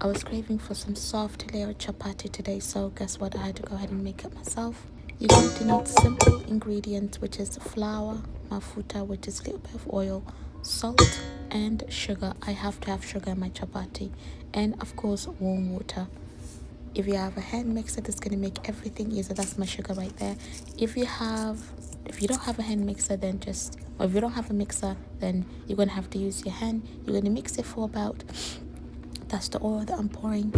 I was craving for some soft layer chapati today, so guess what? I had to go ahead and make it myself. You're going to need simple ingredients, which is flour, mafuta, which is a little bit of oil, salt, and sugar. I have to have sugar in my chapati, and of course, warm water. If you have a hand mixer, that's going to make everything easier. That's my sugar right there. If you don't have a hand mixer, then or if you don't have a mixer, then you're going to have to use your hand. You're going to mix it for about, that's the oil that I'm pouring.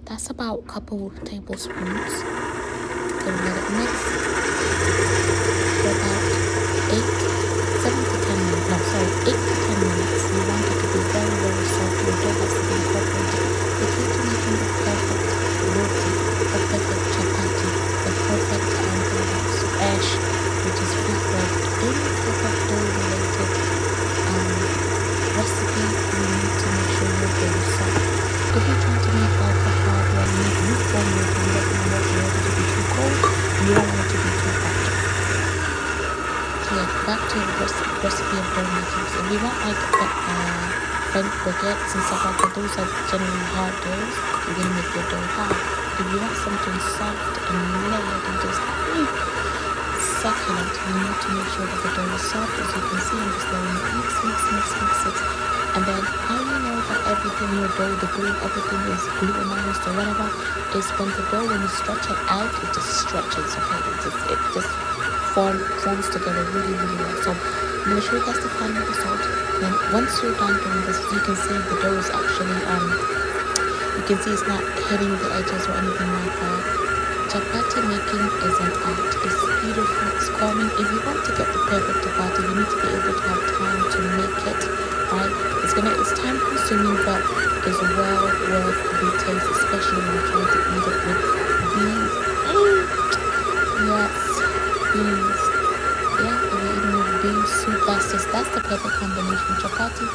That's about a couple tablespoons. Gonna let it mix for about 8 to 10 minutes. You want it to be very, very soft. Your dough has to be incorporated. The key to making the perfect roti, the perfect chapati, the perfect ash, which is flatbread, any type of dough related recipe, you need to make sure your dough is soft. If you're trying to make like a hard one, you need lukewarm water. You don't want your water to be too cold, and you don't want it to be too hot. So yeah, back to the recipe of dough making. So if you want like French baguettes and stuff like that, those are generally hard doughs. You're gonna make your dough hard. If you want something soft and layered and just succulent, you need to make sure that the dough is soft. As you can see, I'm just letting it mix it. And then how you know that everything in your dough, the glue, everything is glutinized or whatever, is when the dough, when you stretch it out, it just stretches, okay? It just forms together really, really well. So I'm going to show you guys the final result. Then once you're done doing this, you can see the dough is actually, you can see it's not hitting the edges or anything like that. Chapati making is an art. It's beautiful, it's calming. If you want to get the perfect chapati, you need to be able to have time to make it, right? It's time consuming, but it's well worth the taste, especially when you're trying to eat it with beans. Yes, beans. Yeah, if you're eating with bean soup, that's the perfect combination. Chapati,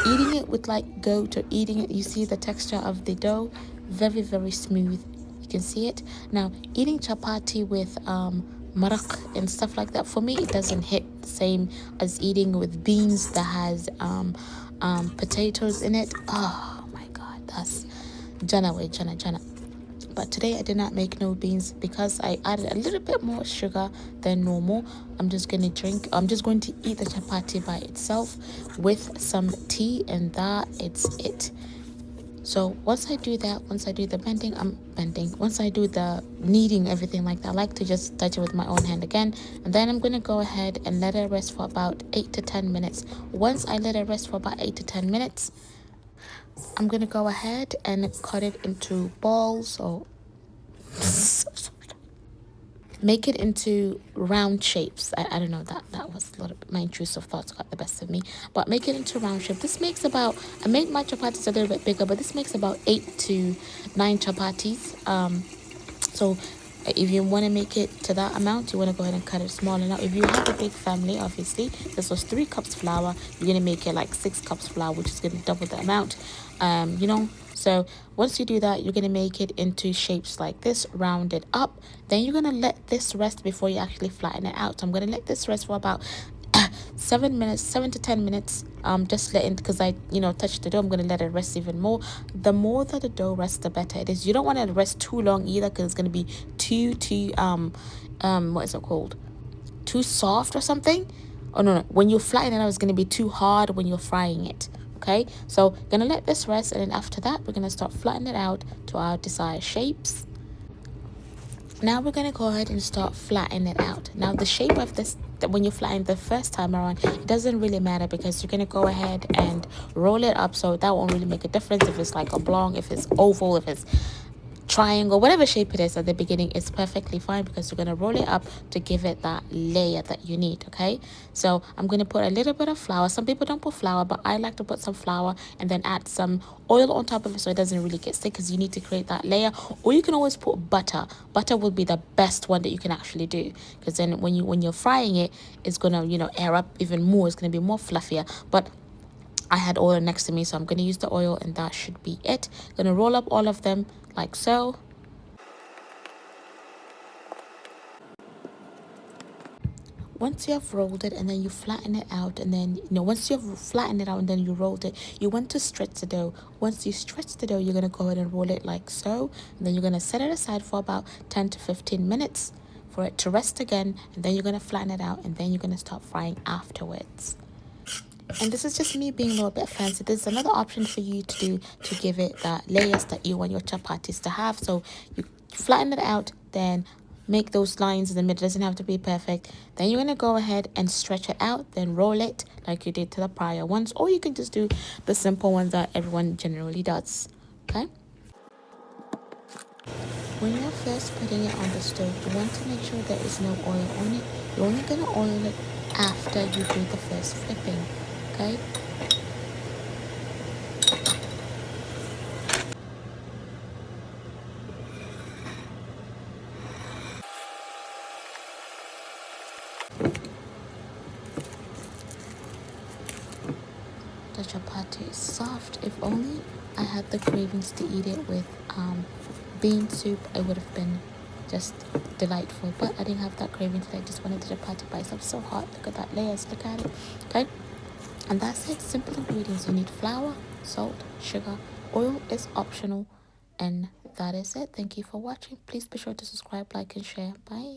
eating it with like goat, or eating it, you see the texture of the dough, very, very smooth. You can see it. Now, eating chapati with marak and stuff like that, for me, it doesn't hit the same as eating with beans that has potatoes in it. Oh my God, that's jana way, jana. But today I did not make no beans because I added a little bit more sugar than normal. I'm just going to eat the chapati by itself with some tea, and that it's it. So once I do that, once I do the once I do the kneading, everything like that, I like to just touch it with my own hand again. And then I'm going to go ahead and let it rest for about 8 to 10 minutes. Once I let it rest for about 8 to 10 minutes, I'm going to go ahead and cut it into balls, or make it into round shapes. I don't know, that was a little bit, my intrusive thoughts got the best of me, but make it into round shape. This makes about, I made my chapatis a little bit bigger, but this makes about 8 to 9 chapatis. So if you want to make it to that amount, you want to go ahead and cut it smaller. Now, if you have a big family, obviously, this was 3 cups flour, you're going to make it like 6 cups flour, which is going to double the amount, So once you do that, you're going to make it into shapes like this, round it up. Then you're going to let this rest before you actually flatten it out. So I'm going to let this rest for about 7 to 10 minutes. Just letting, because I touched the dough, I'm going to let it rest even more. The more that the dough rests, the better it is. You don't want it to rest too long either, because it's going to be too what is it called, too soft or something. Oh no, when you flatten it out, it's going to be too hard when you're frying it. Okay, so gonna let this rest, and then after that we're gonna start flattening it out to our desired shapes. Now we're gonna go ahead and start flattening it out. Now the shape of this, when you flatten the first time around, it doesn't really matter, because you're gonna go ahead and roll it up, so that won't really make a difference if it's like oblong, if it's oval, if it's triangle, whatever shape it is at the beginning, it's perfectly fine, because you're going to roll it up to give it that layer that you need. Okay, so I'm going to put a little bit of flour. Some people don't put flour, but I like to put some flour and then add some oil on top of it, so it doesn't really get thick, because you need to create that layer. Or you can always put butter. Butter will be the best one that you can actually do, because then when you're frying it, it's going to air up even more. It's going to be more fluffier. But I had oil next to me, so I'm going to use the oil, and that should be it. Going to roll up all of them like so. once you have rolled it and then you flatten it out, and then once you have flattened it out and then you rolled it, you want to stretch the dough. Once you stretch the dough, you're going to go ahead and roll it like so, and then you're going to set it aside for about 10 to 15 minutes for it to rest again, and then you're going to flatten it out, and then you're going to start frying afterwards. And this is just me being a little bit fancy. There's another option for you to do to give it the layers that you want your chapatis to have. So you flatten it out, then make those lines in the middle. It doesn't have to be perfect. Then you're going to go ahead and stretch it out, then roll it like you did to the prior ones. Or you can just do the simple ones that everyone generally does. Okay? When you're first putting it on the stove, you want to make sure there is no oil on it. You're only going to oil it after you do the first flipping. Okay? The chapati is soft. If only I had the cravings to eat it with bean soup, it would have been just delightful. But I didn't have that craving today. I just wanted the chapati by itself. So hot. Look at that layers. Look at it. Okay. And that's it. Simple ingredients. You need flour, salt, sugar. Oil is optional. And that is it. Thank you for watching. Please be sure to subscribe, like, and share. Bye.